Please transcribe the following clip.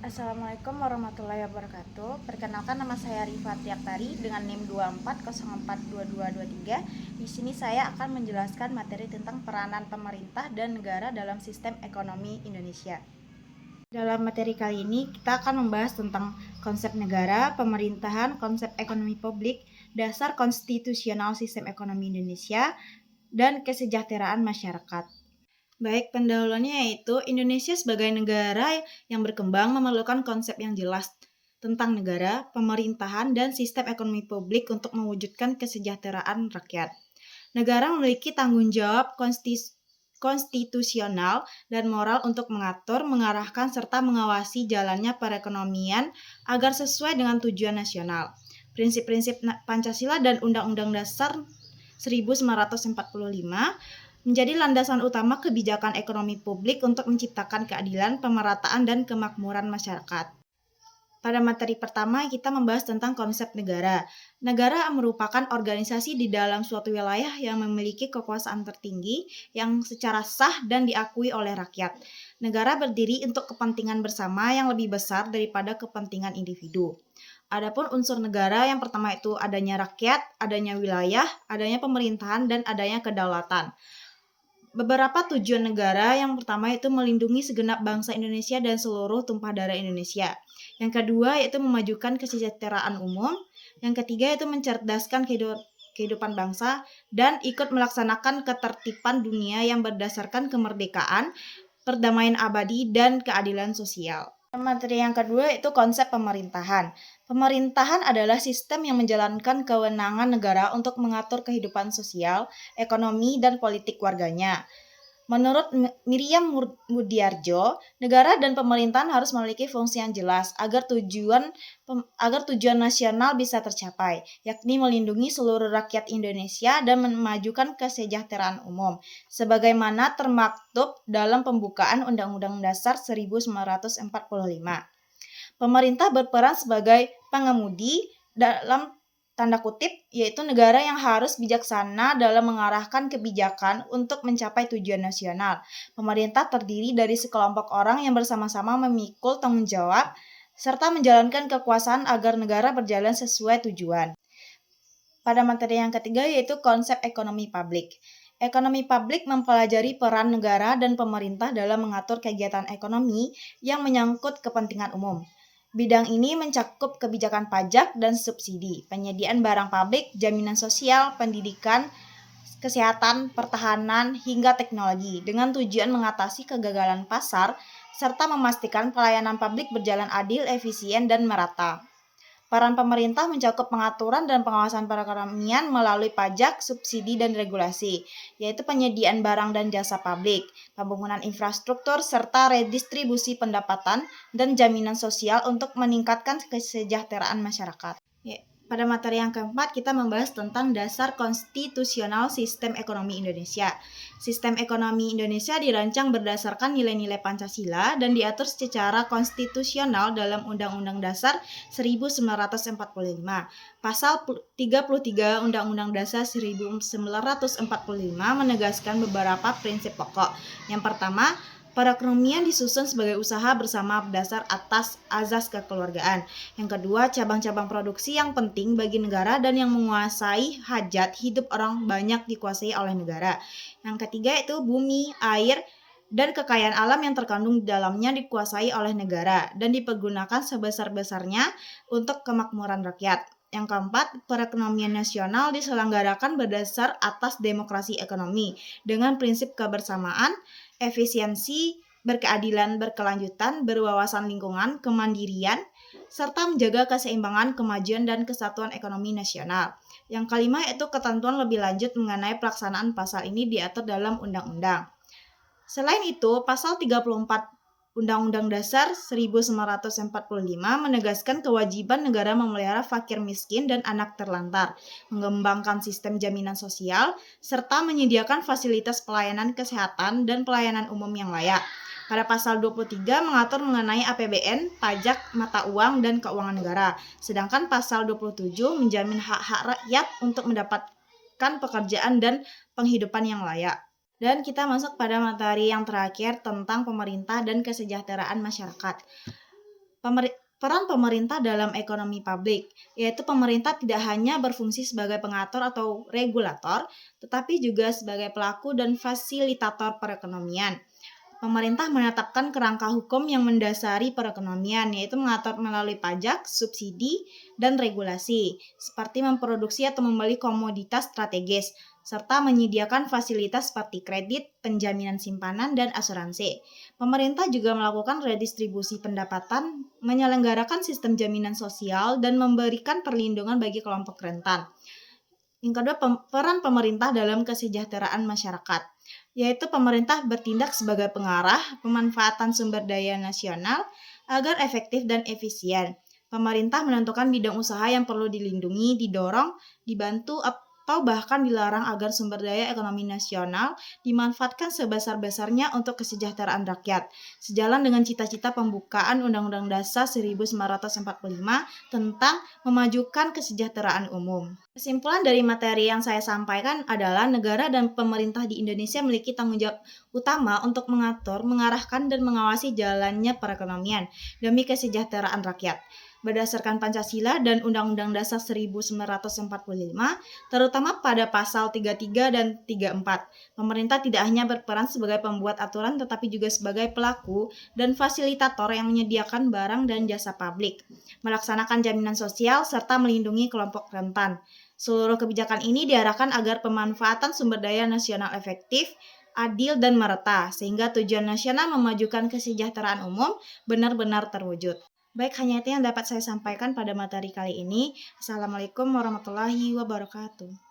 Assalamualaikum warahmatullahi wabarakatuh. Perkenalkan, nama saya Rifati Aktari dengan NIM 24042223. Di sini saya akan menjelaskan materi tentang peranan pemerintah dan negara dalam sistem ekonomi Indonesia. Dalam materi kali ini kita akan membahas tentang konsep negara, pemerintahan, konsep ekonomi publik, dasar konstitusional sistem ekonomi Indonesia, dan kesejahteraan masyarakat. Baik, pendahuluannya yaitu Indonesia sebagai negara yang berkembang memerlukan konsep yang jelas tentang negara, pemerintahan, dan sistem ekonomi publik untuk mewujudkan kesejahteraan rakyat. Negara memiliki tanggung jawab konstitusional dan moral untuk mengatur, mengarahkan, serta mengawasi jalannya perekonomian agar sesuai dengan tujuan nasional. Prinsip-prinsip Pancasila dan Undang-Undang Dasar 1945 menjadi landasan utama kebijakan ekonomi publik untuk menciptakan keadilan, pemerataan, dan kemakmuran masyarakat. Pada materi pertama, kita membahas tentang konsep negara. Negara merupakan organisasi di dalam suatu wilayah yang memiliki kekuasaan tertinggi yang secara sah dan diakui oleh rakyat. Negara berdiri untuk kepentingan bersama yang lebih besar daripada kepentingan individu. Adapun unsur negara yang pertama itu adanya rakyat, adanya wilayah, adanya pemerintahan, dan adanya kedaulatan. Beberapa tujuan negara yang pertama itu melindungi segenap bangsa Indonesia dan seluruh tumpah darah Indonesia. Yang kedua yaitu memajukan kesejahteraan umum. Yang ketiga yaitu mencerdaskan kehidupan bangsa dan ikut melaksanakan ketertiban dunia yang berdasarkan kemerdekaan, perdamaian abadi, dan keadilan sosial. Materi yang kedua itu konsep pemerintahan. Pemerintahan adalah sistem yang menjalankan kewenangan negara untuk mengatur kehidupan sosial, ekonomi, dan politik warganya. Menurut Miriam Mudiarjo, negara dan pemerintahan harus memiliki fungsi yang jelas agar tujuan nasional bisa tercapai, yakni melindungi seluruh rakyat Indonesia dan memajukan kesejahteraan umum, sebagaimana termaktub dalam pembukaan Undang-Undang Dasar 1945. Pemerintah berperan sebagai pengemudi dalam tanda kutip, yaitu negara yang harus bijaksana dalam mengarahkan kebijakan untuk mencapai tujuan nasional. Pemerintah terdiri dari sekelompok orang yang bersama-sama memikul tanggung jawab serta menjalankan kekuasaan agar negara berjalan sesuai tujuan. Pada materi yang ketiga yaitu konsep ekonomi publik. Ekonomi publik mempelajari peran negara dan pemerintah dalam mengatur kegiatan ekonomi yang menyangkut kepentingan umum. Bidang ini mencakup kebijakan pajak dan subsidi, penyediaan barang publik, jaminan sosial, pendidikan, kesehatan, pertahanan, hingga teknologi, dengan tujuan mengatasi kegagalan pasar serta memastikan pelayanan publik berjalan adil, efisien, dan merata. Peran pemerintah mencakup pengaturan dan pengawasan perekonomian melalui pajak, subsidi, dan regulasi, yaitu penyediaan barang dan jasa publik, pembangunan infrastruktur, serta redistribusi pendapatan dan jaminan sosial untuk meningkatkan kesejahteraan masyarakat. Pada materi yang keempat, kita membahas tentang dasar konstitusional sistem ekonomi Indonesia. Sistem ekonomi Indonesia dirancang berdasarkan nilai-nilai Pancasila dan diatur secara konstitusional dalam Undang-Undang Dasar 1945. Pasal 33 Undang-Undang Dasar 1945 menegaskan beberapa prinsip pokok. Yang pertama, perekonomian disusun sebagai usaha bersama berdasar atas azas kekeluargaan. Yang kedua, cabang-cabang produksi yang penting bagi negara dan yang menguasai hajat hidup orang banyak dikuasai oleh negara. Yang ketiga itu bumi, air, dan kekayaan alam yang terkandung di dalamnya dikuasai oleh negara dan dipergunakan sebesar-besarnya untuk kemakmuran rakyat. Yang keempat, perekonomian nasional diselenggarakan berdasar atas demokrasi ekonomi dengan prinsip kebersamaan, efisiensi, berkeadilan, berkelanjutan, berwawasan lingkungan, kemandirian, serta menjaga keseimbangan, kemajuan, dan kesatuan ekonomi nasional. Yang kelima yaitu ketentuan lebih lanjut mengenai pelaksanaan pasal ini diatur dalam undang-undang. Selain itu, pasal 34 Undang-Undang Dasar 1945 menegaskan kewajiban negara memelihara fakir miskin dan anak terlantar, mengembangkan sistem jaminan sosial, serta menyediakan fasilitas pelayanan kesehatan dan pelayanan umum yang layak. Pada pasal 23 mengatur mengenai APBN, pajak, mata uang, dan keuangan negara. Sedangkan pasal 27 menjamin hak-hak rakyat untuk mendapatkan pekerjaan dan penghidupan yang layak. Dan kita masuk pada materi yang terakhir tentang pemerintah dan kesejahteraan masyarakat. Peran pemerintah dalam ekonomi publik, yaitu pemerintah tidak hanya berfungsi sebagai pengatur atau regulator, tetapi juga sebagai pelaku dan fasilitator perekonomian. Pemerintah menetapkan kerangka hukum yang mendasari perekonomian, yaitu mengatur melalui pajak, subsidi, dan regulasi, seperti memproduksi atau membeli komoditas strategis, serta menyediakan fasilitas seperti kredit, penjaminan simpanan, dan asuransi. Pemerintah juga melakukan redistribusi pendapatan, menyelenggarakan sistem jaminan sosial, dan memberikan perlindungan bagi kelompok rentan. Yang kedua, peran pemerintah dalam kesejahteraan masyarakat, yaitu pemerintah bertindak sebagai pengarah pemanfaatan sumber daya nasional agar efektif dan efisien. Pemerintah menentukan bidang usaha yang perlu dilindungi, didorong, dibantu, atau bahkan dilarang agar sumber daya ekonomi nasional dimanfaatkan sebesar-besarnya untuk kesejahteraan rakyat, sejalan dengan cita-cita pembukaan Undang-Undang Dasar 1945 tentang memajukan kesejahteraan umum. Kesimpulan dari materi yang saya sampaikan adalah negara dan pemerintah di Indonesia memiliki tanggung jawab utama untuk mengatur, mengarahkan, dan mengawasi jalannya perekonomian demi kesejahteraan rakyat. Berdasarkan Pancasila dan Undang-Undang Dasar 1945, terutama pada pasal 33 dan 34, pemerintah tidak hanya berperan sebagai pembuat aturan tetapi juga sebagai pelaku dan fasilitator yang menyediakan barang dan jasa publik, melaksanakan jaminan sosial, serta melindungi kelompok rentan. Seluruh kebijakan ini diarahkan agar pemanfaatan sumber daya nasional efektif, adil, dan merata, sehingga tujuan nasional memajukan kesejahteraan umum benar-benar terwujud. Baik, hanya itu yang dapat saya sampaikan pada materi kali ini. Assalamualaikum warahmatullahi wabarakatuh.